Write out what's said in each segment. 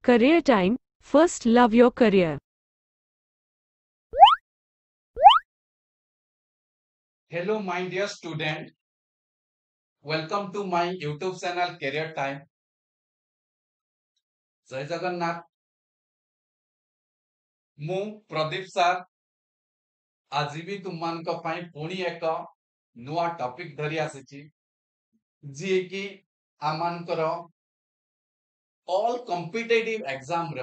Career Time. First, love your career. Hello, my dear student. Welcome to my YouTube channel Career Time. जय जगन्नाथ मु Pradeep sir आज भी तुमମାନଙ୍କ ପାଇଁ ପୁଣି ଏକ ନୂଆ ଟପିକ ଧରି ଆସିଛି ଯିଏ କି ଆମମାନଙ୍କର ଅଲ୍ କମ୍ପିଟେଟିଭ ଏକ୍ସାମ ର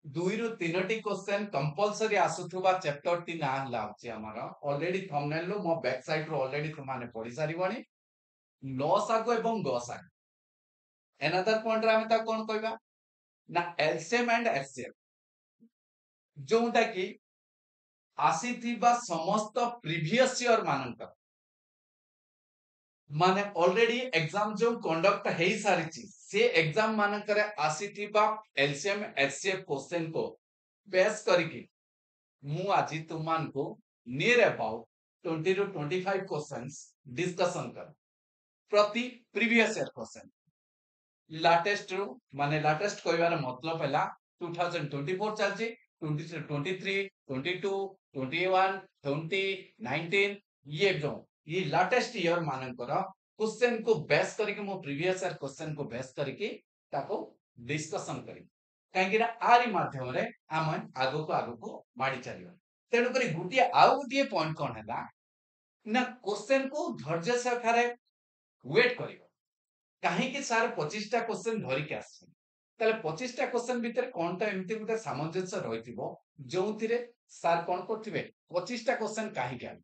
ଦୁଇରୁ ତିନୋଟି କ୍ୱେଶ୍ଚନ कंपलसरी आସୁଥିବା ଚैप्टर ଟି ନା ହେଲା ଅଛି ଆମର ऑलरेडी थंबनेल रो मो बैक साइड रो ऑलरेडी तुमाने पढी सारिबणी लसागु एवं गसागु एनादर पॉइंट रे हम ता कोन कहबा ना एलसीएम एंड एचसीएफ जोंटा की आसीथिबा समस्त प्रीवियस ईयर मानक माने ऑलरेडी एग्जाम जो कंडक्ट हे सारिची से एग्जाम मानक रे आसीथिबा एलसीएम एचसीएफ क्वेश्चन को बेस करके मु आज तुमान को near about 20 to 25 questions discussion कर प्रति प्रीवियस ईयर क्वेश्चन लाटेस्ट रू माने लाटेस्ट कहबार मतलब हैला 2024 चलची 23 22 21 20 19 ये जो ये लाटेस्ट ईयर मानकर क्वेश्चन को बेस करके मो प्रीवियस ईयर क्वेश्चन को बेस करके ताको डिस्कशन करी काहेकि आरी माध्यम रे हम आगो को माडी चलियो तेनु करी गुटिया आउ गुटिया पॉइंट कोन हैला ना क्वेश्चन को धैर्य सहकारे वेट करियो काहे कि सार 25 टा क्वेश्चन धरि के आछन ताले 25 टा क्वेश्चन भीतर कोनटा एमति गुटे सामंजस्य रहितिबो जोंथिरे सार कोन करथिबे 25 टा क्वेश्चन काहे के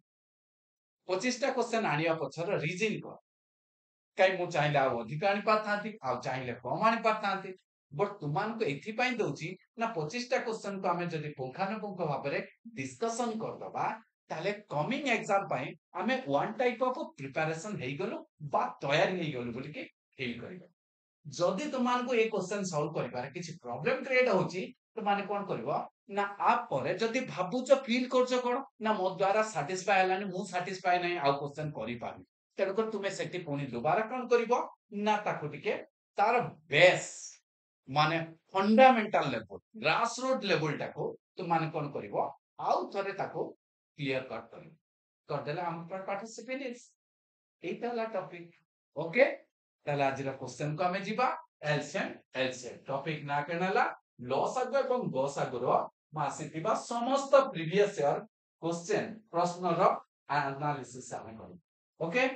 25 टा क्वेश्चन आनिया पछर रीजन को काई मु चाहिले आ अधिक आनि पाथांती आ चाहिले कम आनि पाथांती बट तुमान को एथि पई दउची ना 25 टा क्वेश्चन को हमें जदी पुंखानुपुंख भाबरे डिस्कशन कर दबा ताले कमिंग एग्जाम पई हमें वन टाइप ऑफ प्रिपरेशन हेई गलो बा तयारी हेई गलो बोली के फील करिबा जदी तुमान को ए क्वेश्चन सॉल्व करिबार किछि प्रॉब्लम क्रिएट होची तो माने कोन करबो ना आप परे जदी भाबुचो फील करछो कोन ना मो द्वारा सैटिस्फाई हलानी मु सैटिस्फाई नै आ क्वेश्चन करि पाबी तेनु को तुमे सेठी पुनी दुबारा कोन करिवो ना ताको टिके तार बेस माने fundamental level grass root level टाको तो माने कोन करिवो आउ थरे ताको क्लियर कट कर देला हम पाठ से फिनिश एटाला टॉपिक ओके ताला आज क्वेश्चन को हमें जीवा एलसीएम एलसीएम टॉपिक ना केनाला लसागु एवं गसागु रो मासिथिबा समस्त प्रीवियस ईयर क्वेश्चन प्रश्न रो एनालिसिस हमें करू okay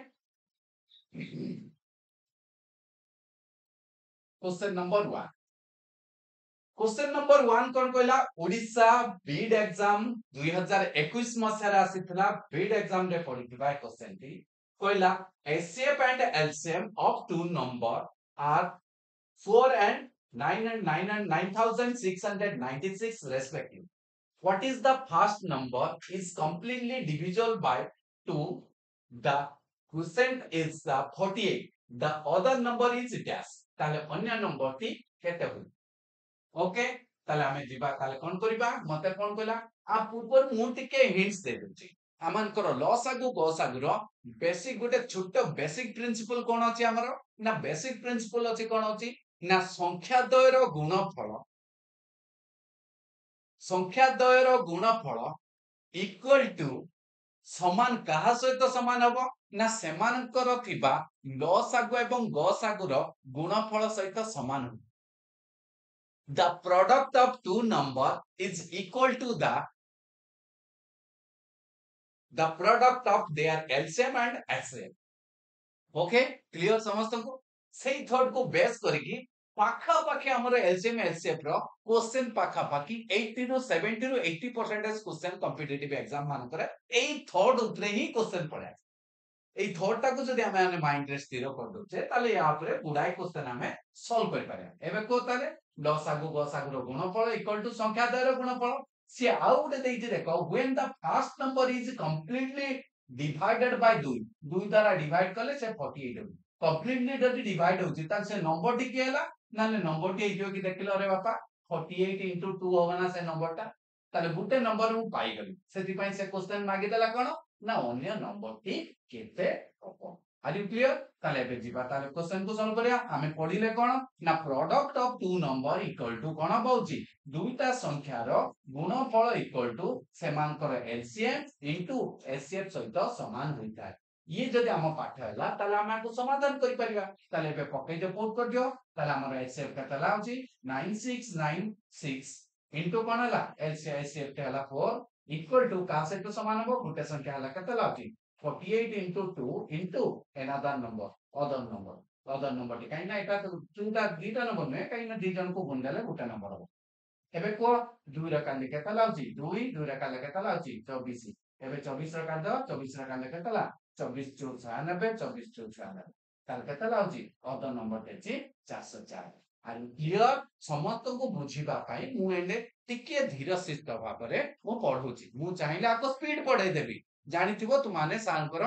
question number 1 question number 1 कोन कहला ओडिसा बीड एग्जाम 2021 मसिया रे आसीथला बीड एग्जाम रे पढिथिबा क्वेश्चन टी कहला HCF and LCM of two number are 4 and 9 and 9 and 9696 respectively. What is the first number is completely divisible by 2. The quotient is 48. The other number is dash. ताले अन्य number T केते हो okay ताले हमें जीवा ताले कोन करिबा मते कोन कहला आ पूर्व मु टिके हिंट्स दे दूची आमान करो लसागु गसागु रो बेसिक गुटे छोटो बेसिक प्रिंसिपल कोन अछि हमरो ना बेसिक प्रिंसिपल अछि कोन अछि ना संख्याद्वयर गुणफल इक्वल टू समान कहा सहित समान हबो ना सेमानकर थिबा लसागु एवं गसागु रो गुणफल सहित समान हबो the product of two number is equal to the product of their LCM and HCM okay clear समस्त को सही थर्ड को बेस करके पाखा पाखे हमर एलसीएम एचसीएफ रो क्वेश्चन पाखा पाखी 80 to 70 to 80% question competitive exam मान करे एई थर्ड उतरे ही क्वेश्चन पड़े एई थर्ड टा को जदी हमें माइंड रे स्थिर कर दोचे ताले या परे गुडाई क्वेश्चन हमें सॉल्व कर पारे एबे को ताले लसागु गसागु रो गुणफल इक्वल टू संख्या द्वयर गुणफल सी आउट देइति देखो when the first number is completely divided by 2 2 द्वारा डिवाइड करले से 48 हो कंप्लीटली जदी डिवाइड होची त से नंबर टी केला नाले नंबर टी हियो कि देखिलो रे बापा 48 2 होगा ना से नंबर टा ताले गुटे नंबर मु पाई गली सेति पई से क्वेश्चन मागी देला कोन ना अन्य नंबर टी केते हबो आर यू क्लियर ताले एबे जीवा ताले क्वेश्चन को सॉल्व करिया हमें पढिले कोन ना product of two number equal to कोन पाउची दुईटा संख्यार गुणफल इक्वल टू सेमानकर एलसीएम इनटू एचसीएफ सहित समान होइता ये जदि हम पाठ हैला ताले हम आको समाधान करि परिबा ताले एबे पकै जे पुट कर दियो ताले हमर एचसीएफ केता लाउची 9696 इनटू कोन हला एचसीएफ के हला 4 इक्वल टू का सहित समान हो गुटे संख्या हला केता लाउची 48 into 2 into another number other number T काई ना एटा दुटा दीटा नंबर में काई ना दी जन को गुण देले गोटा नंबर हो एबे को 2 रा काले केता लाउची 2 रा काले केता लाउची 24 एबे 24 रा काल दो 24 रा काले केता ला 24 चौक 96 24 चौक 96 काल केता लाउची other number तेची 404 आर क्लियर समस्त को बुझिबा पाई मु एने टिके धीर शिष्ट भाबरे मु पढुची मु चाहिले आको स्पीड पढाई देबी जानिथिबो तुमाने सारंकर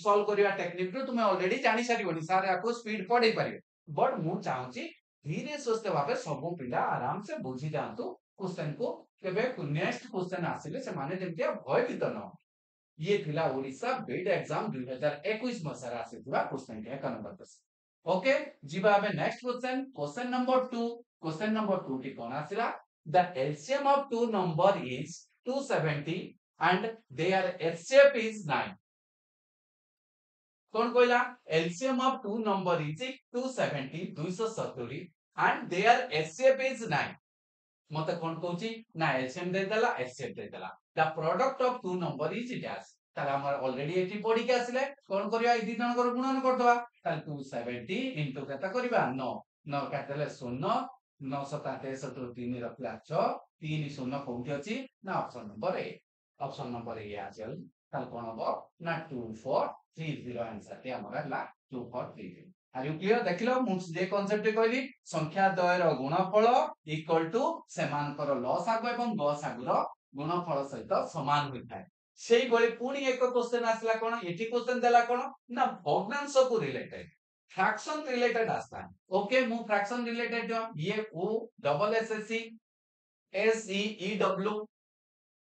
सॉल्व करिया टेक्निक रो तुमे ऑलरेडी जानि सारिबोनी सारे आको स्पीड पढाई परिबे बट मु चाहूची धीरे सुस्ते भाबे सब पिला आराम से बुझी जांतु क्वेश्चन को केबे नेक्स्ट क्वेश्चन आसिले से माने जेमतिया भय भीतर न ये थिला ओडिसा बिड एग्जाम 2021 मसरा आसितबा क्वेश्चन के 1 नंबर क्वेश्चन ओके जीवा आबे नेक्स्ट क्वेश्चन नंबर 2 टी कोन आसिला the LCM of two number is 270 and their HCF is 9 कौन कहला LCM of two number is 270 270 and their HCF is 9 मते कौन कहूची ना LCM दे देला HCF दे देला the product of two number is dash ताला हमर ऑलरेडी एटी पढी के आसिले कौन करिया ई दी जन कर गुणन कर दवा ताल 270 इनटू केता करिबा 9 9 काटले 0 9 7 8 3 रखला 6 3 0 कोठी अछि ना option number 8 option number A आजल ताल कोन हो ना 2430 आंसर ते हमरा ला 2430 आर यू क्लियर देखिलो मु जे कांसेप्ट कहली संख्या द्वयर गुणफल इक्वल टू सेमानकर लसागु एवं गसागुर गुणफल सहित समान होइଥାଏ सेही बळे पुणी एक क्वेश्चन आसला कोन एठी क्वेश्चन देला कोन ना भग्नांश को रिलेटेड फ्रैक्शन रिलेटेड आस्ता ओके मु फ्रैक्शन रिलेटेड ये ओ डबल एसएससी एसईईडब्ल्यू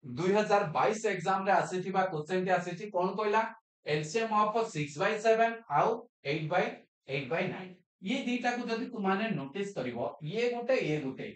2022 एग्जाम रे आसीथिबा क्वेश्चन के आसीछि कोन कहला एलसीएम ऑफ 6/7 आउ 8/9 ये दीटा को जदि तुमाने नोटिस करिवो ये गुटे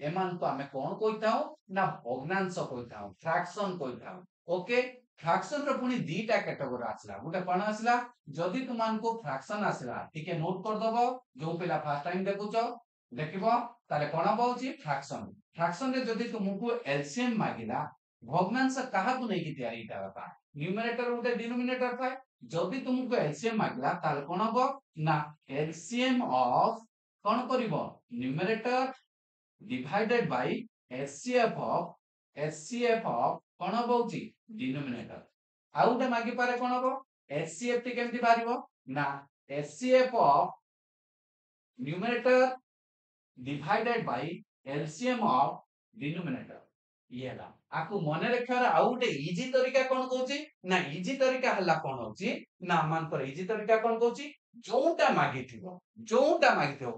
एमान को हमें कोन कहताऊ ना भग्नांश कहताऊ फ्रैक्शन कहताऊ ओके फ्रैक्शन रो पुनी दीटा कैटेगरी आसला गुटे कोन आसला जदि तुमान को फ्रैक्शन आसला ठीके नोट कर दबो जो पेला फर्स्ट टाइम देखुचो देखिबो ताले कोन पाउची फ्रैक्शन रे जदि तुमको एलसीएम मागिला भग्नांश कहा को नहीं तैयारी होता न्यूमरेटर उठे डिनोमिनेटर था जदि तुमको एलसीएम मागला ताल कोन हो ना एलसीएम ऑफ कोन करिवो numerator divided by HCF of कोन होउची डिनोमिनेटर आउटे मागी पारे कोन हो एचसीएफ टी केमति बारिवो ना HCF of numerator divided bye LCM of denominator येला आकु मने रखार आउटे इजी तरीका कोन कहूची ना इजी तरीका हल्ला कोन होची ना मान पर इजी तरीका कोन कहूची जोटा मागिथिबो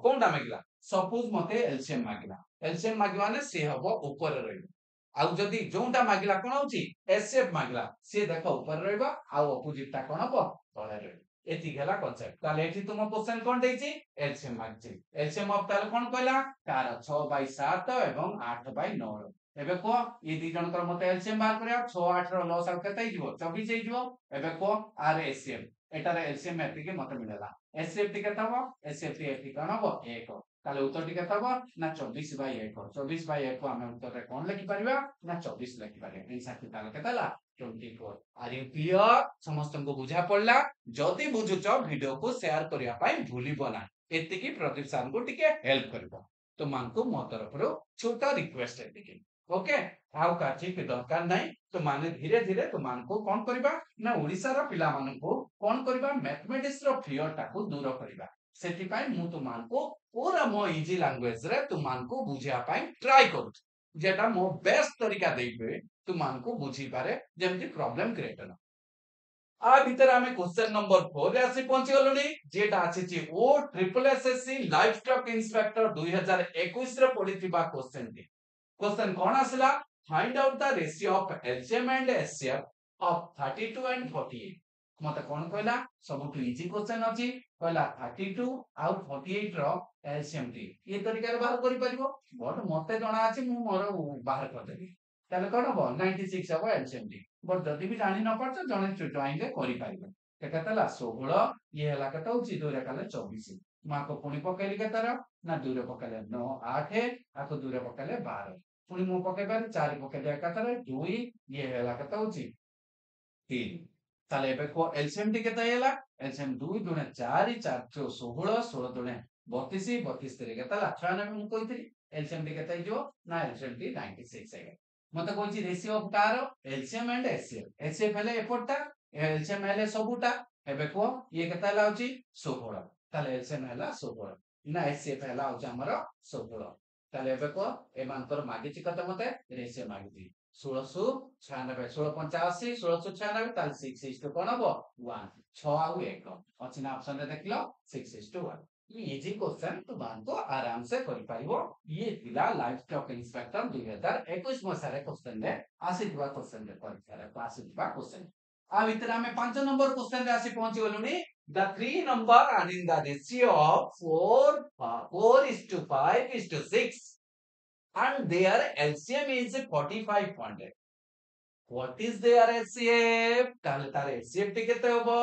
कोनटा मागिला सपोज मते एलसीएम मागिवाने से हबो ऊपर रहइबो आउ जदी जोटा मागिला कोन होची एचसीएफ मागिला से देखो ऊपर रहइबो आउ अपोजिट ता कोन हबो तळे रहइबो एति गेला कांसेप्ट ताले एठी तुम क्वेश्चन कोन देछि एलसीएम मागछि एलसीएम ऑफ ताले कोन कहला तार 6/7 एवं 8/9 एबे को ये दी जन कर मते एलसीएम बार करिया 6 8 रो लॉस आउट केतै जिवो 24 हे जिवो एबे को आर एचसीएम एटारे एलसीएम एति के मते मिलला एचसीएफ टी केता हो एचसीएफ टी एति कोन हो 1 ताले उत्तर टी केता हो ना 24/1 24/1 को हम उत्तर रे कोन लिखि परिबा ना 24 लिखि परिबा आंसर टी ताले केताला 24 आर यू क्लियर समस्त को बुझा पड़ला जदी बुझुचो वीडियो को शेयर करिया पाई भूलिबो ना एति की प्रदीप सर को टिके हेल्प करबो तो मान को मो तरफ रो छोटा रिक्वेस्ट है टिके ओके आउ काची के दरकार नहीं तो माने धीरे धीरे तो मान को कोन करबा ना ओडिसा रो पिला मान को कोन करबा मैथमेटिक्स रो फियर टाको दूर करबा सेति पाई मु तो मान को पूरा मो इजी लैंग्वेज रे तो मान को बुझिया पाई ट्राई करू जेटा मो बेस्ट तरीका देबे तो मान को बुझी पारे जेमति प्रॉब्लम क्रिएट न आ भीतर हमें क्वेश्चन नंबर 4 रे आसी पहुंची गलोनी जेटा आछि छि O triple SSC livestock inspector 2021 रे पढिथिबा क्वेश्चन टी क्वेश्चन कौन आसला find out the ratio of LCM and HCF of 32 and 48 मते कोन कहला सबटु इजी क्वेश्चन अछि कहला 32 आउ 48 रो एलसीएम टी ये तरीका रे बाहर करि परिबो बट मते जणा अछि मु मोर बाहर कर देबी ताले कोन हो 96 हबो एलसीएम टी बट जदि भी जानि न परछ जणे ड्राइंग रे करि परिबो केटा तला 16 ये हला केटा होची 2 रे काले 24 मा को पुनी पकेली केतार ना 2 रे पकेले 9 8 आको 2 रे पकेले 12 पुनी मु पके पारे 4 पकेले एकातर 2 ये हला केटा होची 3 ताले एबे को एलसीएम टी केता हैला एलसीएम 2 दुने 4 4 16 16 दुने 32 32 तेरे केता ला 96 मु कहितली एलसीएम टी केता जो ना एलसीएम टी 96 है मते कहछि रेशियो ऑफ कार एलसीएम एंड एचसीएफ एचसीएफ हेले एपटा एलसीएम हेले सबुटा एबे को ये केता ला होची 16 ताले एलसीएम हेला 16 ना एचसीएफ हेला होची हमर 16 ताले एबे को ए मानकर मागिछि कत मते रेशियो मागिछि 1696 1685 1696 ताल 6 is to कोन हबो 1 6 आउ 1 अछि ना ऑप्शन रे देखलो 6 is to 1 ये इजी क्वेश्चन तो मान को आराम से करि पारिबो ये थिला life stock inspector 2021 Masare question रे आसीबा क्वेश्चन रे परीक्षा रे आसीबा क्वेश्चन आ भितर हमें 5 नंबर क्वेश्चन रे आसी पहुंची गलुनी the three number are in the ratio of 4 is to 5 is to 6 and their LCM is 4500 what is their HCF ताले तार HCF टी केते होबो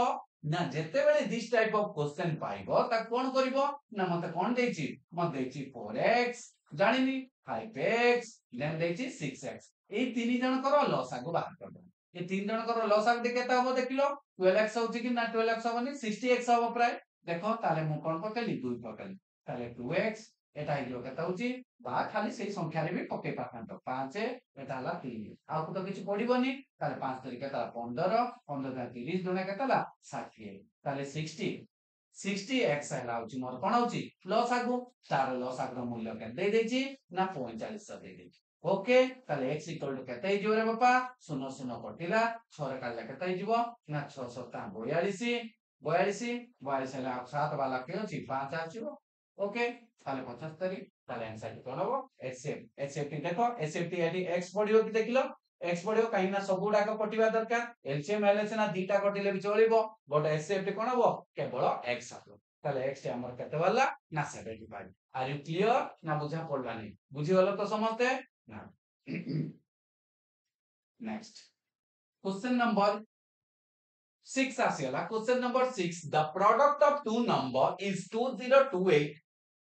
ना जेते बेले दिस टाइप ऑफ क्वेश्चन पाइबो ता कोन करिवो ना मते कोन देछि म देछि 4x जानिनी 5x देन देछि 6x ए तीन जण करो लसागु बाहर कर दो ए तीन जण करो लसागु केते होबो देखिलो 12x होछि कि ना 12x होबनी 60x होबो प्राय देखो ताले मु कोन पकेली 2 पकेली ताले 2x एटा हिलो केता होछि बा खाली सेही संख्या रे भी पके पाखंत 5 एटा हला 3 आ को तो किछ पडिबोनी ताले 5 तरीका ता 15 15 ता 30 दुना केताला 60 ताले 60x हला होछि मोर कोन होछि लॉस आगु तार लॉस आगु मूल्य के दे देछि ना 45 दे देछि ओके ताले x इक्वल टू केते हिजो रे बापा 0 0 कटिला 6 रे काले केते हिजो ना 6 7 42 42 42 हला 7 वाला के होछि 5 आछिबो ओके ताले 75 ताले आंसर कोन हो एचएफ एचएफ टी देखो एचएफ टी एडी x पडियो कि देखिलो x पडियो काई ना सबुडा का कटिबा दरकार एलसीएम हेले से ना दीटा कटिले भी चलिबो बट एचएफ टी कोन हो केवल x आतो ताले x टे हमर केते वाला ना 75 आर यू क्लियर ना बुझा पड़ला नहीं बुझी गलो तो समझते ना नेक्स्ट क्वेश्चन नंबर 6 आसीला question number 6 the product of two number is 2028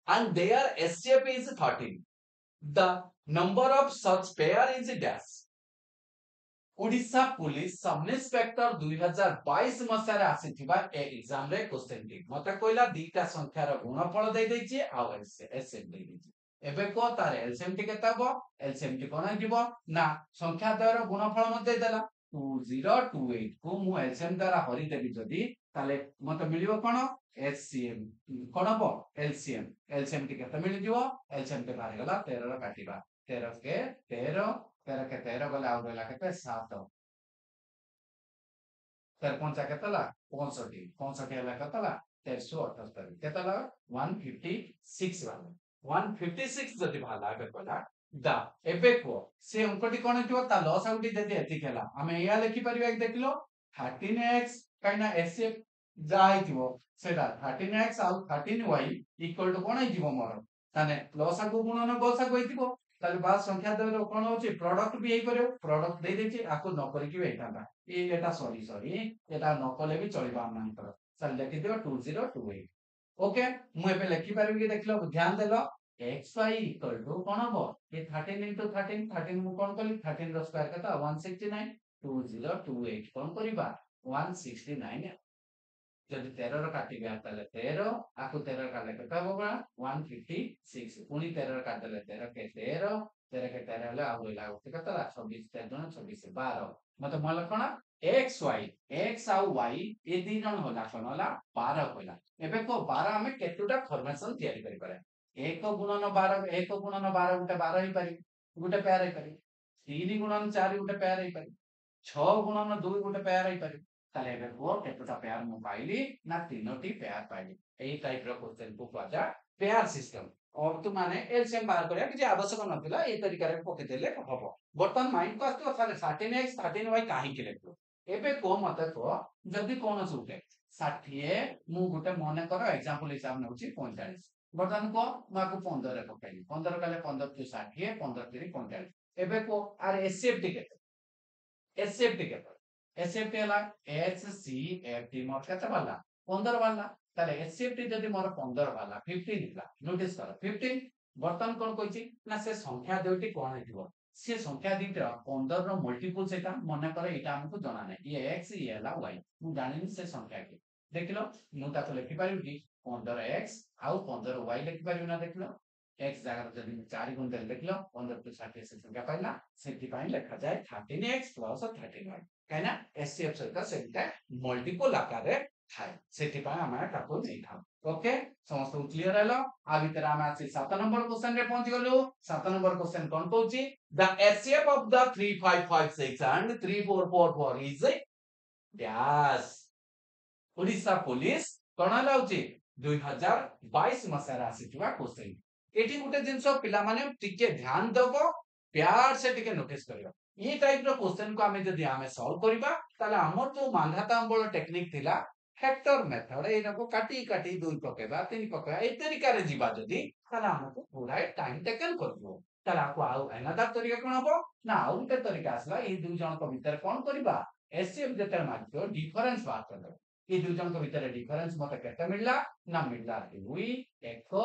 and their SCF is 13. The number of such pair is dash. Odisha police sub inspector 2022 मसारे आसीथिबा ए एग्जाम रे क्वेश्चन टी मते कोइला दीटा संख्या रो गुणफल दे दैछि आ एसएम दे दैछि एबे को तार एलसीएम टी केताबो एलसीएम टी कोन दिबो ना संख्या द्वारा गुणफल मते देला 2028 को मु एलसीएम द्वारा हरि देबी जदी ताले मते मिलिबो कोन एचसीएम कोन हबो एलसीएम एलसीएम टी केता मिलि दिबो एलसीएम टी बाहर गला 13 रो काटिबा 13 के 13 13 के 13 गला आउ गला केते 7 तर पंचा केतला 65 65 हला केतला 1378 केतला 156 वाला 156 जदी भाला एबे कोला दा एबे को से अंकटी कोन हितो ता लॉस आउट देते एति केला हमें या लिखि परिबा एक देखिलो 13x काइना एसएफ जाई थिबो सेटा 13x आउ 13y इक्वल टू कोन हिजिबो मोर ताने लॉस आगु गुणन गस आगु हिजिबो ताले बात संख्या देबे कोन होची प्रोडक्ट भी हेई परियो प्रोडक्ट दे देची आको न करी कि एटाटा एटा सॉरी एटा न कले भी चलिबा मानकर चल लिखि दियो 2028 ओके मु एबे लिखि परिबी कि देखलो ध्यान देलो xy equal to कोन हबो ए 13 into 13 13 मु कोन कली 13 रो स्क्वायर कता 169 2028 कोन करिबा 169 जदि 13 रो काटि गया ताले 13 आकु 13 का लेके तब होगा 156 पुनी 13 का देले 13 के 13 13 के 13 हले आ होइला ओते कतला 26 13 26 12 मतलब मोल कोन x y x आउ y ए दी जन होला कोन होला 12 होला एबे को 12 हमें केतुटा फॉर्मेशन तयारी करि पारे 1 गुणन 12 1 गुणन 12 गुटे 12 ही पारि गुटे पेयर ही पारि 3 गुणन 4 गुटे पेयर ही पारि 6 गुणन 2 गुटे पेयर ही पारि ताले एबे को केतुटा पेयर मु पाइली ना तीनोटी पेयर पाइली एई टाइप रो क्वेश्चन को कहजा पेयर सिस्टम और तु माने एलसीएम बाहर करिया कि आवश्यक नथिला ए तरीका रे पके देले हबो बर्तमान माइंड को आस्तो थाले 13x 13y काहे के लेखलो एबे को मते को जदि कोन सुटे 60 मु गुटे मने करो एग्जांपल हिसाब नउची 45 बर्तन को माको 15 रे पकाई 15 काले 15 + 60 15 + 45 एबे को आर एसएफटी केते एसएफटी केते एसएफटी हला एचसीएफटी मोर केते वाला 15 वाला ताले एसएफटी जदि मोर 15 वाला 15 निकला नोटिस करो 15 बर्तन कोन कहिची ना से संख्या दुइटी कोन हेतिबो से संख्या दिटा 15 रो मल्टीपल सेटा मने करे एटा हमकु जाना नै ये x ये हला y मु जानिनी से संख्या के देखलो मु ताको लिखि पारिउ कि 15x आउ 15y लिखि पारिउ ना देखलो x जगह जदि 4 गुण देल देखलो 15 + 60 से संख्या पाइला सेति पाइ लेखा जाय 13x + 13y काइना एससीएफ सहित सेटा मल्टीपल आकार रे थाय सेति पाइ हम ताको नै था ओके समस्त क्लियर हैलो आ भीतर हम आसी 7 नंबर क्वेश्चन रे पहुंच गेलु 7 नंबर क्वेश्चन कोन कहूची the HCF of the 3556 and 3444 is dash Odisha police कोन लाउची 2022 मसारा आसीथिबा क्वेश्चन एठी गुटे जिंस पिला माने टिके ध्यान दबो प्यार से टिके नोटिस करियो ये टाइप रो क्वेश्चन को हमें जदी हमें सॉल्व करबा ताले हमर जो मानधाता अंबळ टेक्निक थिला फैक्टर मेथड एनको काटी काटी दुई पकेबा तीन पकेबा ए तरीका रे जीवा जदी ताले हमको पूरा टाइम टेकन करबो ताले आपको आउ अनदर तरीका कोन हबो ना आउ के तरीका आसला ए दुई जन को भीतर कोन करबा एससीएफ जेतर मागियो डिफरेंस बात करबो ए दुई जन को भीतर डिफरेंस मते केते मिलला ना मिलला दुई एक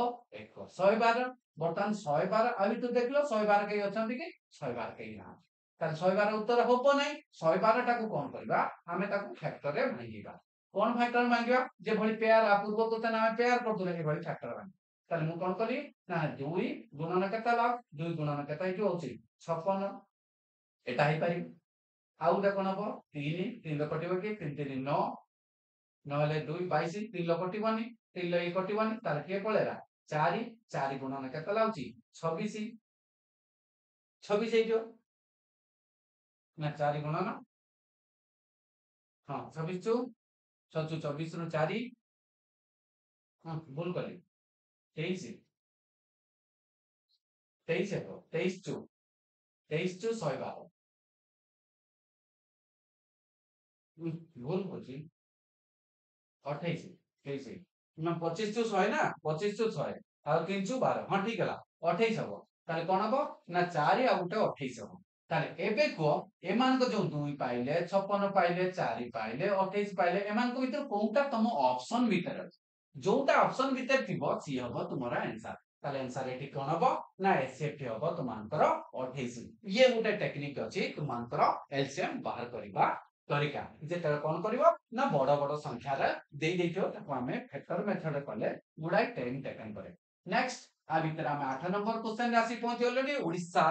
एक 112 बर्तन 112 अभी तो देखलो 112 के अछंती कि 112 के ना ताले 112 उत्तर होबो नै 112 टाको कोन करबा हमें ताको फैक्टर रे भांगीबा कोन फैक्टर मांगिबा जे भली पेयर पूर्व क्वेश्चन हमें पेयर करतुले ए भली फैक्टर मांग ताले मु कोन करी ना 2 गुणन केता लाग 2 गुणन केता इटु होची 56 एटा हे पारि आउ दे कोन हबो 3 3 कटिबो कि 3 3 9 9 ले 2 22 3 लो कटिबनी 3 लो 1 कटिबनी ताले के पळेला 4 4 गुणन केता लाउची 26 26 हे जो ना 4 गुणन हां 26 चु 24 ରୁ 4 हां भूल कली 23 23 है 23 चु 112 भूल होची 28 23 ना 25 चु 100 ना 25 चु 100 आ 3 चु 12 हां ठीक हला 28 हबो ताले कोन हबो ना 4 आ उटे 28 हबो ताले एबे को एमान को जो 2 पाइले 56 पाइले 4 पाइले 28 पाइले एमान को भीतर कोनटा तम ऑप्शन भीतर जोटा ऑप्शन भीतर थिबो सी हबो तुमरा आंसर ताले आंसर एठी कोन हबो ना एसएफटी हबो तुमानकर 28 ये गुटे टेक्निक अछि तुमानकर एलसीएम बाहर करिबा तरीका जेटा कोन करिवो ना बड़ बड़ संख्या रे देई देथियो ताको हमें फैक्टर मेथड कले गुडाई टाइम टेकन करे नेक्स्ट आ भीतर हम 8 नंबर क्वेश्चन राशि पहुंच गेलनी ओडिसा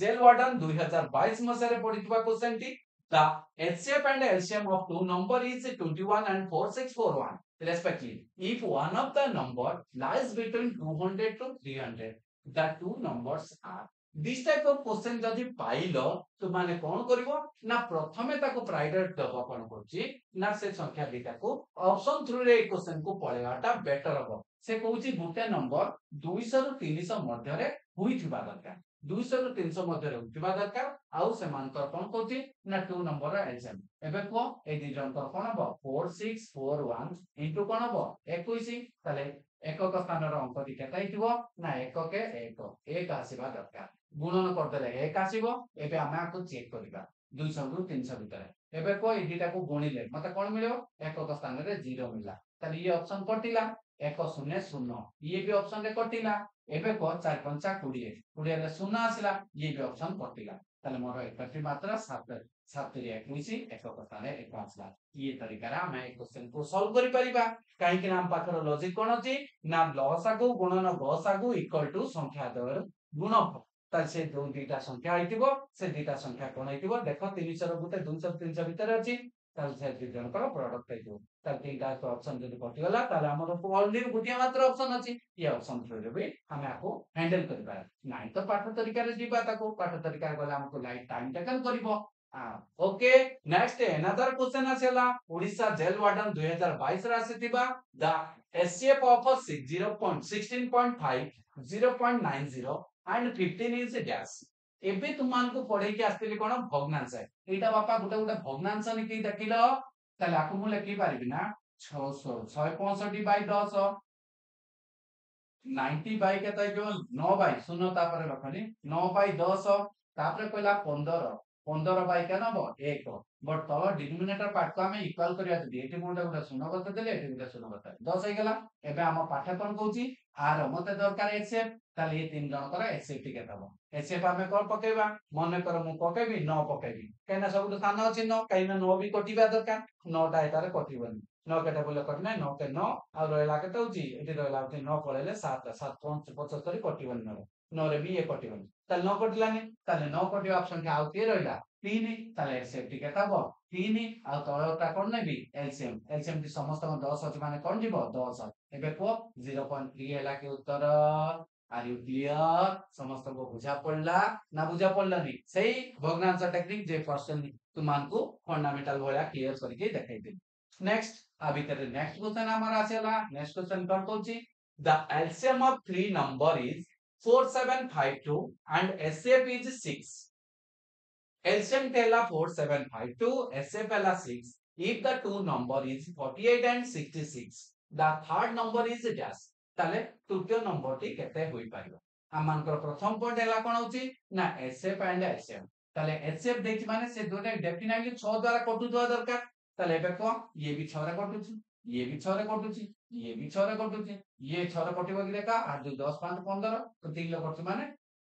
जेल वार्डन 2022 मसरे पडितबा क्वेश्चन टी the HCF and LCM of two number is 21 and 4641 respectively if one of the number lies between 200 to 300 the two numbers are this type of question जदि pilo तो माने कोन करिवो ना प्रथमे ताको प्रायोरिटी दबो कोन करछि ना से संख्या दिटा को ऑप्शन थ्रू रे क्वेश्चन को पळेवाटा बेटर हबो से कहूची गुटे नंबर 200 रु 300 मध्य रे होइथिबा दरकार 200 रु 300 मध्य रे होइथिबा दरकार आउ से मानकर कोन कहूची ना टू नंबर रे एलसीएम एबे को ए दि जनकर कोन हबो 4641 इनटू कोन हबो 21 ताले एकक स्थान रो अंक दि केता हिथिबो ना एकक के एक आसीबा दरकार गुणन कर देले एक आसीबो एबे हम आको चेक करिबा 200 रु 300 भीतर एबे को ए दिटा को गुणिले मते कोन मिलियो एकक स्थान रे 0 मिला ताले ये ऑप्शन कटिला 100 ये भी ऑप्शन रे कटिला एबे को 4 5 20 20 रे 0 आसिला ये भी ऑप्शन कटिला ताले मोर एकट्री मात्रा 7 7 रे 21 एकक स्थान रे 1 आसिला ये तरीका रा हम ए क्वेश्चन को सॉल्व करि परिबा काहे कि नाम पाखर लॉजिक कोन अछि ना लसागु गुणन गसागु इक्वल टू संख्या दर गुणफल ताल से दो दुईटा संख्या आइतिबो से दुईटा संख्या कोन आइतिबो देखो 300 रो गुटे 200 300 भीतर अछि ताल से दुई जनकर प्रोडक्ट आइतिबो ताल तीनटा तो ऑप्शन जदि कटि गला ताल हमर ओनली गुटे मात्र ऑप्शन अछि ये ऑप्शन थ्रू रे भी हम आको हैंडल करि पार नाही तो पाठ तरीका रे जीवा ताको पाठ तरीका गला हमको लाइट टाइम टेकन करिवो ओके नेक्स्ट अनदर क्वेश्चन आसेला ओडिशा जेल वार्डन 2022 रा आसीतिबा the SCF of 0.16.5 0.90 and 15 is a dash एबे तुमको पढ़े के आस्ते कोन भग्नांश एटा बापा गोटे गोटे भग्नांश लिखि देखिलो ताले आकु मु लिखि पारिबि ना 600 665 बाय 10 90 बाय केते जो 9 बाय शून्य तापर रखनी 9 बाय 10 तापर कहला 15 15 बाय के नबो 1 बट तल डिनोमिनेटर पार्ट को हमें इक्वल करिया जदी एटी मोटा गोटे शून्य करते देले एटी गोटे शून्य करते 10 हे गेला एबे हम पाठ कोन कहूची आर मते दरकार एचएफ ताले ये तीन जन कर एचएफ टी केतबो एचएफ हमें कोन पकेबा मन कर मु पकेबी 9 पकेबी केना सब स्थान अछि 9 काइना 9 भी कटिबा दरकार 9 टा एतारे कटिबनी 9 केटा बोले कटना 9 के 9 आ रहला केते होची एटी रहला होची 9 पळेले 7 7 5 75 कटिबनी 9 9 रे भी ये कटिबनी ताले 9 कटिलानी ताले 9 कटिबा ऑप्शन के आउ के रहला 3 ताले एचएफ टी केताबो 3 आ तळटा कोन नेबी एलसीएम एलसीएम टी समस्त 10 अछि माने कोन दिबो 10 एबे को 0.3 हैला के उत्तर आर यू क्लियर समस्त को बुझा पड़ला ना बुझा पड़लानी सही भग्नांश टेक्निक जे क्वेश्चन तुमको फंडामेंटल भलिया क्लियर करके देखाई दे नेक्स्ट आ भीतर नेक्स्ट क्वेश्चन हमारा आसेला नेक्स्ट क्वेश्चन कोन कहूची the LCM of three number is 4752 and HCF is 6 LCM तेला 4752 एचसीएफ एला 6 if the two number is 48 and 66 the third number is dash ताले तृतीय नंबर टी केते होई पारिबो आमानकर प्रथम पॉइंट हैला कोन होची ना एचसीएफ एंड एचसीएम ताले एचसीएफ देखि माने से दोटे डेफिनेटली 6 द्वारा कटु दवा दरकार ताले एबे को ये भी 6 रे कटुची ये भी 6 रे कटुची ये भी 6 रे कटुची ये 6 रे कटिबो कि देखा 8 2 10 5 15 तो 3 लो कटु माने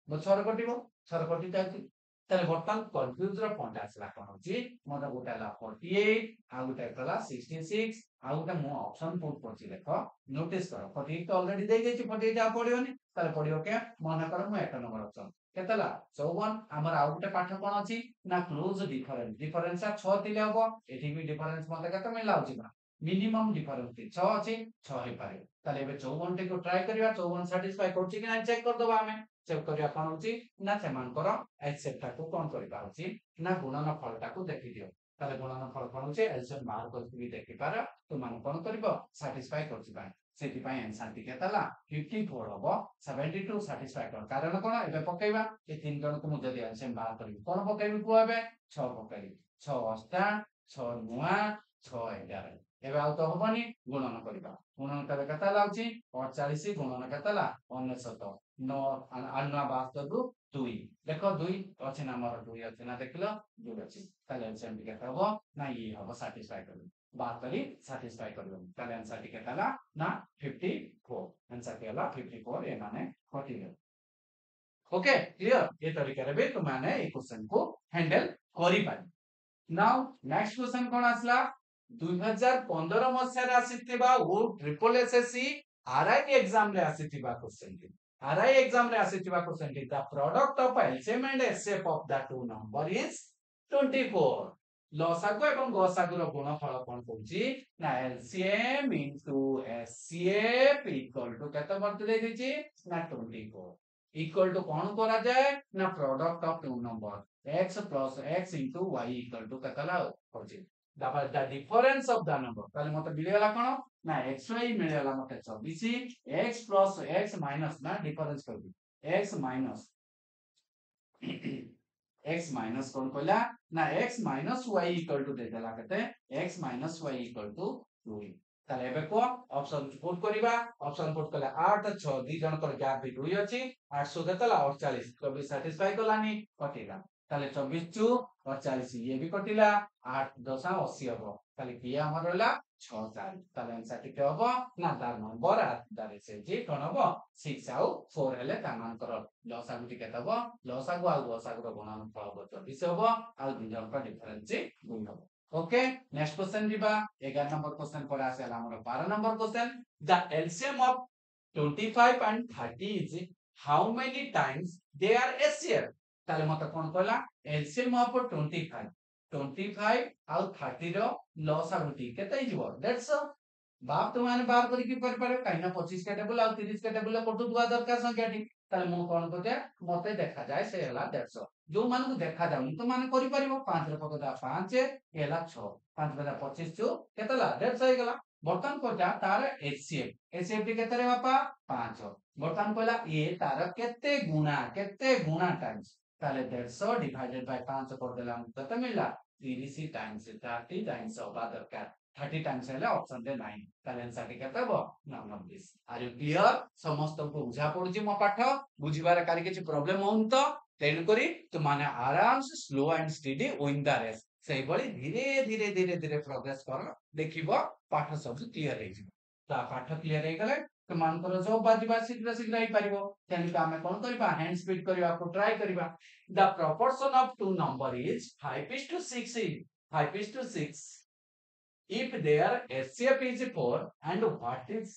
6 रे कटिबो 6 रे कटि जाती ताले बर्तमान कंफ्यूज रो पॉइंट आसला कोन होची मोटा गोटाला 48 आ गोटा कला 66 आ गोटा मो ऑप्शन पुट करछि देखो नोटिस करो 48 तो ऑलरेडी दे देछि 48 आ पडियोनी ताले पडियो के मन कर मु एक नंबर ऑप्शन केतला 54 हमर आ गोटे पाठ कोन अछि ना क्लोज डिफरेंस डिफरेंस 6 दिले हबो एठी भी डिफरेंस मते केते मिला होछि ना मिनिमम डिफरेंस 6 अछि 6 हे पारे ताले एबे 54 टे को ट्राई करिया 54 सैटिस्फाई करछि कि ना चेक कर दबा हमें चेक करिया कोन होछि ना सेमानकर एचसीएफ टा को कोन करिबा होछि ना गुणन फल टा को देखि दियो ताले गुणन फल कोन होछि एलसीएम बाहर करके भी देखि पार तो मान कोन करबो सैटिस्फाई करछि बा सेति पय आंसर टी केतला 54 हबो 72 सैटिस्फाई कर कारण कोन एबे पकेबा ए तीन जन को मु जदी एलसीएम बाहर करबी कोन पकेबी को एबे 6 पकेबी 6 अष्टा 6 9 6 11 एबे आउ तो हबनी गुणन करबा गुणन करे केता लाउची 48 गुणन केतला 69 9 अन्ना 72 2 देखो 2 अछि ना हमर 2 अछि ना देखलो 2 अछि ताले एलसीएम टी केता हबो ना ये हबो सैटिस्फाई करबी बात करी सैटिस्फाई करबो ताले आंसर टी केतला ना 54 आंसर केला 54 ए माने 40 ओके क्लियर ये तरीका रे बे तो माने ए क्वेश्चन को हैंडल करि पारि नाउ नेक्स्ट क्वेश्चन कोन आसला 2015 मसिया आसीथिबा O triple SSC RI exam रे आसीथिबा क्वेश्चन टी आरआई एग्जाम रे आसीथिबा क्वेश्चन टी the product of LCM and HCF of the two number is 24 लसागु एवं गसागु रो गुणफल कोन कहूची ना LCM into HCF equal to केते बर्त दे दिछि ना 24 इक्वल टू कोन करा जाय ना product of two number x plus x into y equal to केतला होची the difference of the number ताले मते मिलेला कोन ना xy मिलेला मते 24 x plus x minus ना डिफरेंस कर दी x minus x minus कोन कहला ना x minus y equal to दे देला केते x minus y equal to 2 ताले एबे को ऑप्शन पुट करिबा ऑप्शन पुट कले 8 6 दी जन कर गैप भी 2 अछि 800 केतला 48 कभी सैटिस्फाई कलानी कटिला ताले 24 चु 48 ये भी कटिला 8 10 80 हबो ताले किए हमर रहला 6 4 ताले आंसर टिके हबो ना तार नंबर आ तारे से जी कोन हबो 6 आउ 4 हेले ता मान कर लसागु टिके दबो लसागु आ गसागु रो गुणन फल हबो 24 हबो आ दुई जन का डिफरेंस 2 हबो ओके नेक्स्ट क्वेश्चन दिबा 11 नंबर क्वेश्चन पर आसेला हमर 12 number question the LCM of 25 and 30 is how many times they are HCF ताले मते कोन कहला एलसीएम ऑफ 25 25 आउ 30 रो लसागुटी केते हिजबो दैट्स बाप तो माने बार करी की कर पारे काइना 25 के टेबल आउ 30 के टेबल कटु दुआ दरकार संख्याटी ताले मु कोन कहते मते देखा जाय से हला 150 जो मान को देखा जाउनी तो माने करि परिबो 5 रे पकदा 5 एला 6 5 बदा 25 जो केतला 150 हे गला बर्तन कोटा तार एचसीएफ एचसीएफ टी केतरे बापा 5 बर्तन कहला ए तार केते गुणा टाइम्स ताले 150 डिवाइडेड बाय 5 कर देला हमको कत मिलला 30 टाइम्स 30 टाइम्स होबा दरकार 30 टाइम्स हेले ऑप्शन रे 9 ताले आंसर टी कत हबो 29 आर यू क्लियर समस्त को बुझा पड़ुची मो पाठ बुझिबार कारी କିଛି प्रॉब्लम होउन तो तेन करी तो माने आराम से slow and steady win the race सेही बळी धीरे धीरे धीरे धीरे प्रोग्रेस कर देखिबो पाठ सब क्लियर हे जिवो ता पाठ क्लियर हे गले तो मानकर जो बाजिबा शीघ्र शीघ्र ही पारिबो तेन आमे कोन करबा हैंड स्पीड करबा को ट्राई करबा the proportion of two number is 5:6 5:6 if their HCF is 4 and what is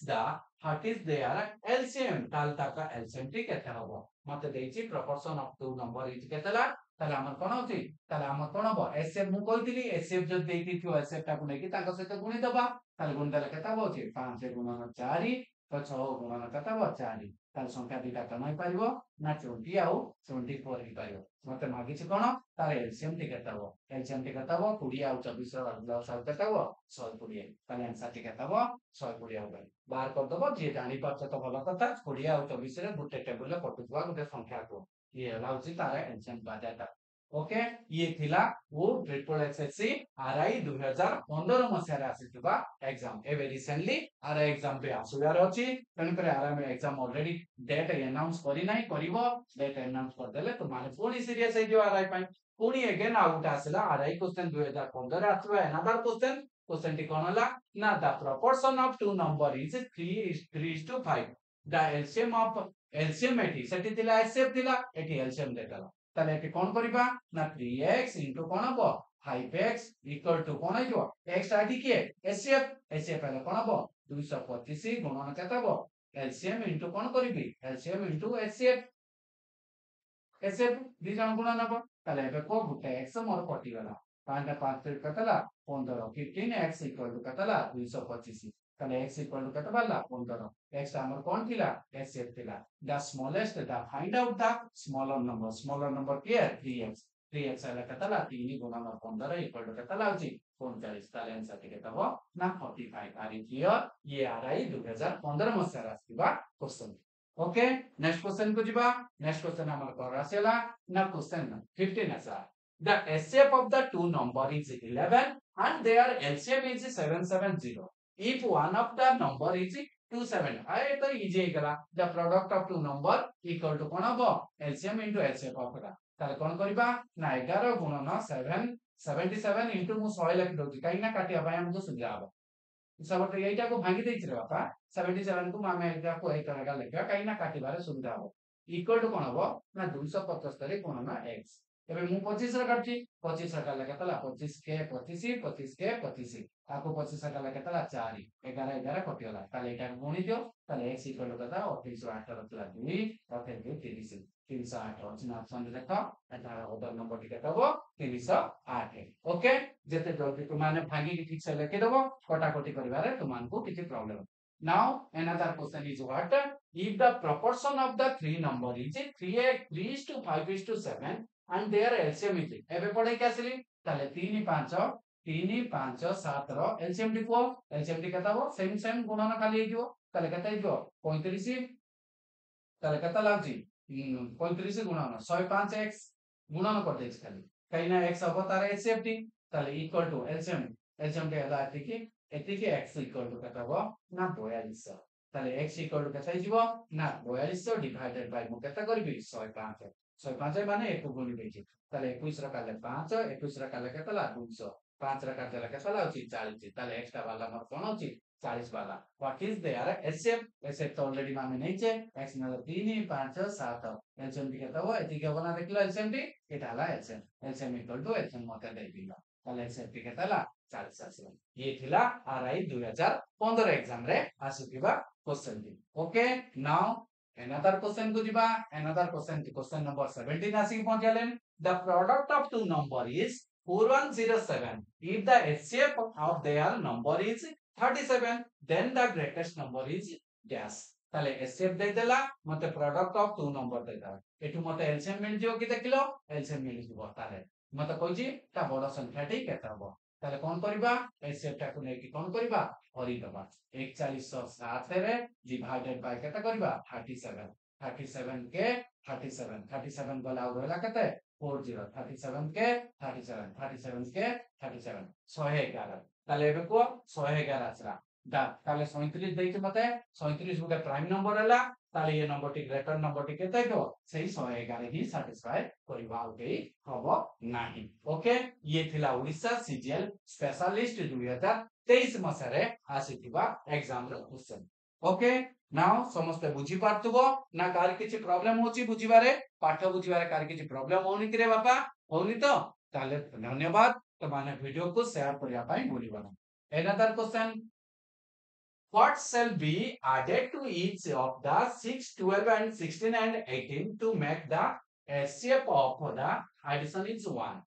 their LCM ताल ताका LCM टी केते हबो मते देछि proportion of two number is केतेला ताले हमर कोन होछि ताले हमर कोन हबो HCF मु कहितली HCF जब देति थियो HCF ता को नेकी ताका सहित गुणी दबा ताले गुण देले केते हबो होछि 5 गुणन 4 तो 6 गुणन केते हबो 4 ताले संख्या दिटा कम होई परिबो ना 20 आउ 24 ही परिबो मते मागिछि कोन ताले LCM टी केते हबो LCM टी केते हबो 20 आउ 24 रो लसाउ केते हबो 120 ताले आंसर टी केते हबो 120 हबो बाहर कर दबो जे जानि पाछ तो भलो कथा 20 आउ 24 रे गुटे टेबल रे पटुवा गुटे संख्या को ये लाउची तारे LCM बाजाटा ओके ये थिला वो ट्रिपल एसएससी आरआई 2015 मसिया रे आसीतबा एग्जाम एवे रिसेंटली आरआई एग्जाम पे आसुयार अछि तन करे आरआई में एग्जाम ऑलरेडी डेट अनाउंस करी नाही करिवो डेट अनाउंस कर देले तो माने पूरी सीरियस हे जो आरआई पई पूरी अगेन आउट आसला आरआई क्वेश्चन 2015 रे आसबा अनदर क्वेश्चन टी कोन हला ना the proportion of two number is 3:5 the LCM of LCM एटी सेटी थिला एसएफ थिला एटी एलसीएम देतला ताले एटी कोन करिबा ना 3x कोन हबो 5x इक्वल टू कोन आइजो x आदि के एचसीएफ एचसीएफ हेले कोन हबो 225 गुणन केते हबो एलसीएम इनटू कोन करिबी एलसीएम इनटू एचसीएफ एचसीएफ दी जण गुणन हबो ताले एबे को गुटे x मोर कटि गला 5 5 कतला 15 15x इक्वल टू कतला 225 ताले x इक्वल टू कत बाला 15 x हमर कोन थिला एचसीएफ थिला the smallest the find out the smaller number के 3x 3x आला कतला 3 गुणन 15 इक्वल टू कतला होची 39 ताले आंसर टिके तबो ना 45 आर क्लियर ये आरआई 2015 मसिया रास्तिबा क्वेश्चन ओके नेक्स्ट क्वेश्चन को जिबा नेक्स्ट क्वेश्चन हमर कर आसेला ना क्वेश्चन 15 आसा the HCF of the two number is 11 and their LCM is 770 if one of the number is 27 आए तो इजी है करा the product of two number equal to कोन हबो LCM into HCF of the ताले कोन करबा ना 11 गुणन 7 77 इनटू मु 100 लिख दोती काई ना काटिया भाई हमको सुझा हबो सब तो एटा को भांगी देछि रे बापा 77 को मामे एटा को ए तरह का लिखा काई ना काटिबारे सुविधा हबो इक्वल टू कोन हबो ना 275 गुणन x एबे मु 25 रा काटछि 25 रा काला केतला 25 के 25 25 के 25 आको 25 रा काला केतला 4 11 11 कटियला ताले एटा गुणी दियो ताले x इक्वल टू कता 28 रतला 2 तथे 30 308 अछि ना ऑप्शन देखो एटा ऑर्डर नंबर टिके तबो 308 ओके जेते जल्दी तु माने भागी ठीक से लेके दबो कटाकटी करिवारे तुमान को किछि problem now another question is what if the proportion of the three number is 3:5:7 and their LCM is एबे पढे के आसली ताले 3 5 7 रो LCM लिखो LCM टी कताबो सेम गुणन खाली हेजिवो ताले कता हेजिवो 35 ताले कता लागजी 35 गुणन 105x गुणन कर देछ खाली काइना x हबो तारे LCM टी ताले इक्वल टू LCM टी हला एतिके x इक्वल टू कता हबो ना 42 ताले x इक्वल टू कता हेजिवो ना 42 डिवाइडेड बाय मु कता करबी 105 105 माने 1 गुणी देछि ताले 21 रा काले 5 21 रा काले केतला 200 5 रा काले केतला होछि 40 ताले एक्स्ट्रा वाला मोर कोन होछि 40 वाला व्हाट इज देयर एसएफ तो ऑलरेडी माने नै छे x न 3 5 7 एलसीएम टी केता हो एति के बना देखलो एलसीएम टी एटाला एलसीएम इक्वल टू एलसीएम मते दे दिला ताले एलसीएम टी केताला 40 आसीला ये थिला आरआई 2015 एग्जाम रे आसीतिबा क्वेश्चन टी ओके नाउ another question को जिबा another question number 17 आसी पहुंचलेन the product of two number is 4107 if the HCF of their number is 37 then the greatest number is dash ताले HCF दे देला मते product of two number दे दा एठु मते LCM मिल जियो कि देखिलो LCM मिल जिवो ताले मते कहजी ता बड़ संख्या ठी केता हबो ताले कोन करबा HCF टा को नै कि कोन करबा हरि दबा 4107 रे डिवाइडेड बाय केता करबा 37 37 के 37 गला आउ रहला केते 40 37 के 37 के 37 111 ताले एबे को 111 आसरा दा ताले 37 देइछ मते 37 गुटे प्राइम नंबर हला ताले ये number T greater number T केते हो सेही 111 ही सैटिस्फाई करिवा उठेई हबो नाही ओके ये थिला ओडिसा सीजीएल स्पेशलिस्ट 2023 मसरे आसीथिबा एग्जाम रो क्वेश्चन ओके नाउ समस्त बुझी पारथुबो ना कार किछि प्रॉब्लम होची बुझिबारे पाठ बुझिबारे कार किछि प्रॉब्लम होनी कि रे बापा होनी तो ताले धन्यवाद तो माने वीडियो को शेयर करिया पाई भूलिबा another question what shall be added to each of the 6 12 and 16 and 18 to make the shape of the addition is 1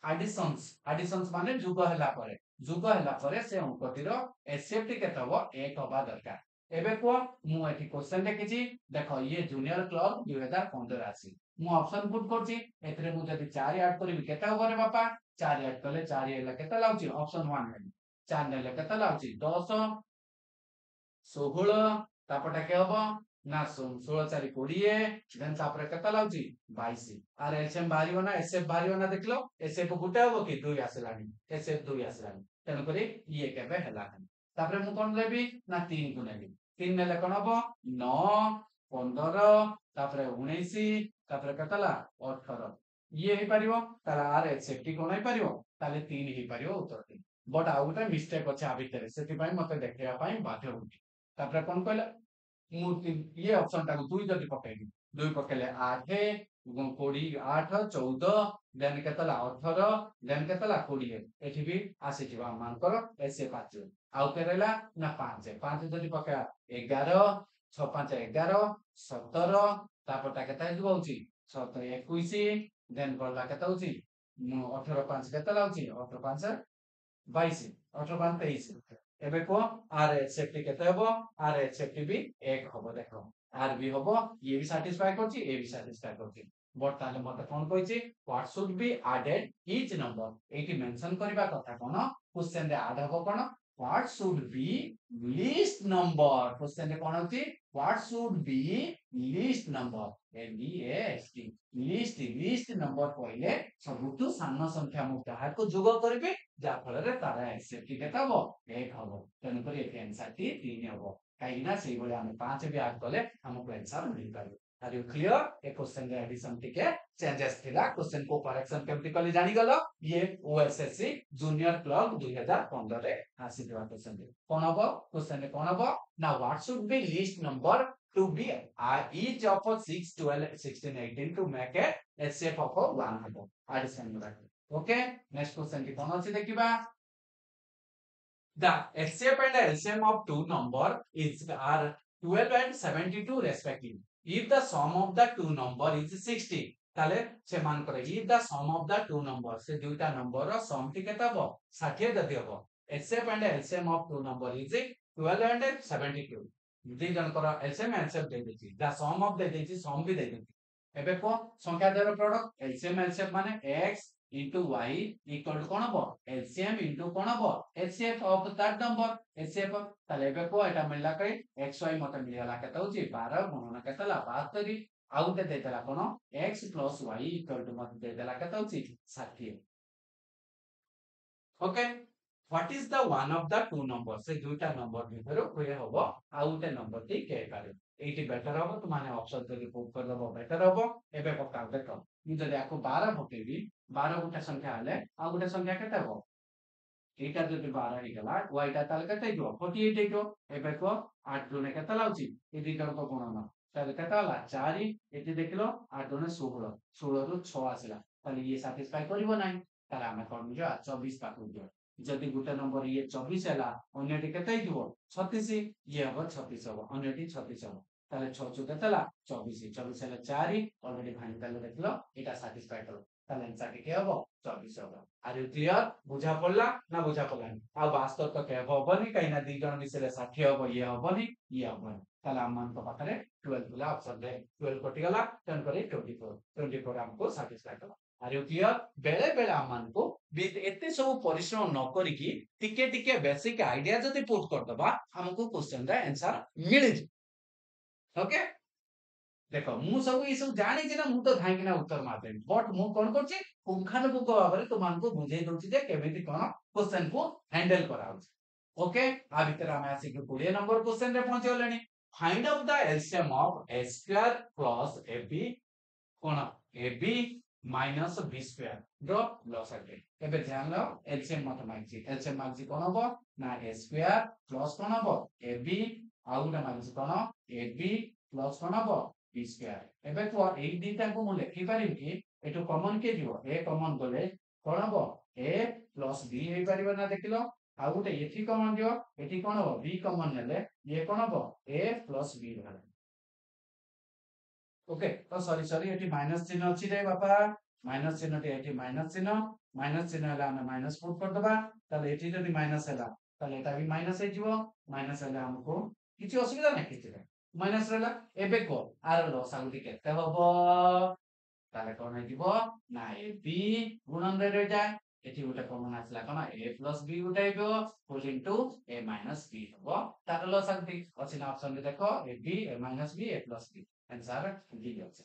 additions माने जुग हला परे से अंकटिरो एसेप टी केते हो 1 होबा दरकार एबे को मु एठी क्वेश्चन देखिछि देखो ये जूनियर क्लब 2015 आसी मु ऑप्शन पुट करछि एतरे मु जदी 4 ऐड करबी केते होबा रे बापा 4 ऐड करले 4 एला केते लाउछि ऑप्शन 1 है 4 नेले केते लाउछि 10 16 तापटा के हबो ना 16 4 20 देन तापरे केते लाउछि 22 आर एलसीएम बारियो ना एसएफ बारियो ना देखलो एसएफ गुटे हबो कि 2 आसलानी एसएफ 2 आसलानी तेन करी ये केबे हला तापरे मु कोन लेबी ना 3 को नेबी 3 नेले कोन हबो 9 15 तापरे 19 तापरे केतला 18 ये ही परिवो ताला आर एसएफ कोन ही परिवो ताले 3 ही परिवो उत्तर 3 बट आउटे मिस्टेक अछि आ भितरे सेति पई मते देखिया पई बाध्य होती तापरे कोन कहला मु ये ऑप्शन टाको 2 जदी पकेबी 2 पकेले 8 20 8 14 देन केतला 18 देन केतला 20 एठी भी आसी जिवा मानकर एसे 5 आउ केरेला ना 5 5 जदी पका 11 6 5 11 17 तापटा केता होउची 17 21 देन करला केता होउची 18 5 केतला होउची 18 5 22 18 5 23 एबे को आर सेफ्टी केते हबो आर सेफ्टी भी 1 हबो देखो आर भी हबो ये भी सैटिस्फाई करछि ए भी सैटिस्फाई करछि बट ताले मते कोन कहिछि what should be added each number एटी मेंशन करबा कथा कोन क्वेश्चन रे ऐड हबो कोन what should be least number question रे कोन होछि what should be least number L E S T least number कहले सबुतु सानो संख्या मु ताहा को जोग करबे जा फल रे तारा सेफ्टी केता हबो 1 हबो तन पर एटी आंसर टी 3 हबो काईना सेही बोले हम 5 भी ऐड कले हमको आंसर मिल पाबो आर यू क्लियर ए क्वेश्चन रे एडिशन टिके चेंजेस थिला क्वेश्चन को करेक्शन केमति कली जानि गलो ये ओएसएससी जूनियर क्लब 2015 रे आसी दिवा क्वेश्चन रे कोन हबो क्वेश्चन रे कोन हबो ना what should B list number to be each of 6 12 16 18 to make a HCF of 1 हबो addition ओके नेक्स्ट क्वेश्चन की कोन अछि देखिबा the HCF and LCM of two number is are 12 and 72 respectively if the sum of the two number is 60 ताले से मान करे if the sum of the two number से दुईटा नंबर रो some tea केता हबो 60 जदी हबो HCF and LCM of two number is 12 and 72 दी जनकर एलसीएम एलसीएम दे देछि द सम ऑफ दे देछि सम भी दे देछि एबे को संख्या देर प्रोडक्ट एलसीएम एलसीएम माने x into y equal to कोन हबो एलसीएम into कोन हबो HCF of that number HCF ताले एबे को एटा मिलला कई xy मते मिलला केता होछि 12 गुणन केतला 72 आउटे देतला कोन x plus y equal to मते देतला केता होछि 60 okay What is the one of the two numbers? से दुईटा नंबर भितरो कोइ हबो आउटे नंबर टी के पारे एटी बेटर हबो त माने ऑप्शन जदी पुट कर दबो बेटर हबो एबे पक्का देखो इ जदी आको 12 भटेबी 12 गुटा संख्या हले आ गुटा संख्या केते हबो एटा जदी 12 हि गला वाइटा ताल केते जो 48 एटो एबे को 8 दुने केते लाउची इ दिटर को गुणन ताले केते हला 4 एटी देखलो 8 दुने 16 16 रु 6 आसिला ताले ये सैटिस्फाई करिवो नै ताले हम कोन जो 24 पाकु जो जदि गुटे नंबर ये 24 हैला अन्यटी केते हितबो 36 ये हबो 36 हबो अन्यटी 36 हबो ताले 6 चु केतेला 24 24 हैला 4 ऑलरेडी भाई ताले देखलो एटा सैटिस्फाई करो ताले आंसर के हबो 24 हबो आर यू क्लियर बुझा पड़ला ना बुझा पड़ला आ वास्तव तो के हबोनी कहिना दी जण मिसले 60 हबो ये हबोनी ये हबोनी ताले हम को पाखरे 12 गुला ऑप्शन दे 12 कटि गला टर्न करे 24 हमको सैटिस्फाई करो आर यू क्लियर बेले बेले आमान को एते सब परिश्रम न करिकी टिके टिके बेसिक आइडिया जदी पुट कर दबा हमको क्वेश्चन रा आंसर मिल जे ओके देखो मु सब ई सब जानि जे ना मु तो धाई किना उत्तर मार देबी बट मु कोन करछि पुंखानुपुंख भाबरे तुमानकु बुझेई दउछि जे केमिति कोन क्वेश्चन को हैंडल कराउछि ओके आ भीतर हम आसी के 20 नंबर क्वेश्चन रे पहुंच गलेनी find out the LCM of a square plus ab कोन ab माइनस b स्क्वायर ड्रॉप लॉस आगे एबे ध्यान लो एलसीएम मत मागछि एलसीएम मागछि कोन हबो ना a स्क्वायर प्लस कोन हबो ab आउटा मागछि कोन ab प्लस कोन हबो b स्क्वायर एबे को ए दिटा को मु लिखि पारिम कि एटु कॉमन के दियो a कॉमन गले कोन हबो a प्लस b हे पारिबो ना देखिलो आ गोटे एथि कॉमन दियो एथि कोन हबो b कॉमन नेले ये कोन हबो a प्लस b रहला ओके तो सॉरी सॉरी एटी माइनस चिन्ह अछि रे बापा माइनस चिन्ह टे एटी माइनस चिन्ह हला हम माइनस पुट कर दबा ताले एटी जदी माइनस हला ताले एटा भी माइनस हे जिवो माइनस हला हमको किछि असुविधा नै किछि माइनस रहला एबे को आर लॉस आउटी केते हबो ताले कोन हे जिवो ना ए बी गुणन रे जाय एटी गोटे कॉमन आसला कोन a प्लस b उठाइबो full into a minus b हबो तार लॉस आउटी अछि ना ऑप्शन रे देखो a b a minus b a plus b answer D अछि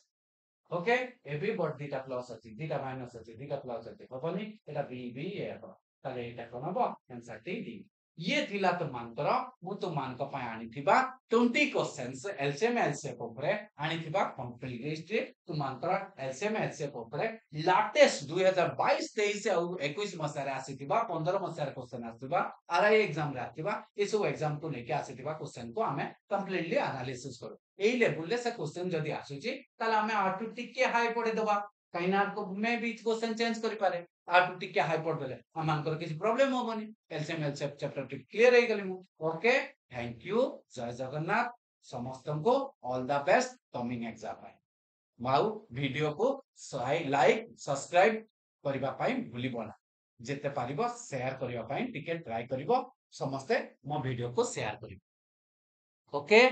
ओके ए बी बट दीटा प्लस अछि दीटा माइनस अछि दीटा प्लस अछि हबनी एटा बी बी ए हबो ताले एटा कोन हबो आंसर टी डी ये थिला तो मानकर मु तो मान को पय आनी थिबा 20 क्वेश्चंस एलसीएम एलसीएफ ऊपर आनी थिबा कंप्लीट लिस्ट तो मानकर एलसीएम एलसीएफ ऊपर लेटेस्ट 2022 23 और 21 मसारे आसी थिबा 15 मसारे क्वेश्चन आसीबा आरआई एग्जाम रे आसीबा ए सब एग्जाम को लेके आसी थिबा क्वेश्चन को हमें कंप्लीटली एनालिसिस करू एई लेवल ले से क्वेश्चन जदी आसुची ताले हमें आटू टिके हाई पड़े दबा काइना को मे भी क्वेश्चन चेंज करि पारे आटू टिके हाई पड़ देले हमनकर किसी प्रॉब्लम होबनी एलसीएम एलसीएफ चैप्टर क्लियर हे गली मु ओके थैंक यू जय जगन्नाथ समस्तन को all the best coming exam पाई माउ वीडियो को लाइक सब्सक्राइब करबा पाई भूलिबो ना जेते पारिबो शेयर करबा पाई टिके ट्राई करबो समस्ते मो वीडियो को शेयर करबो okay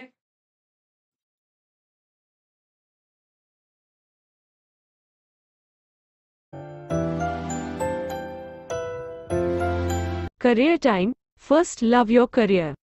Career time. First love your career.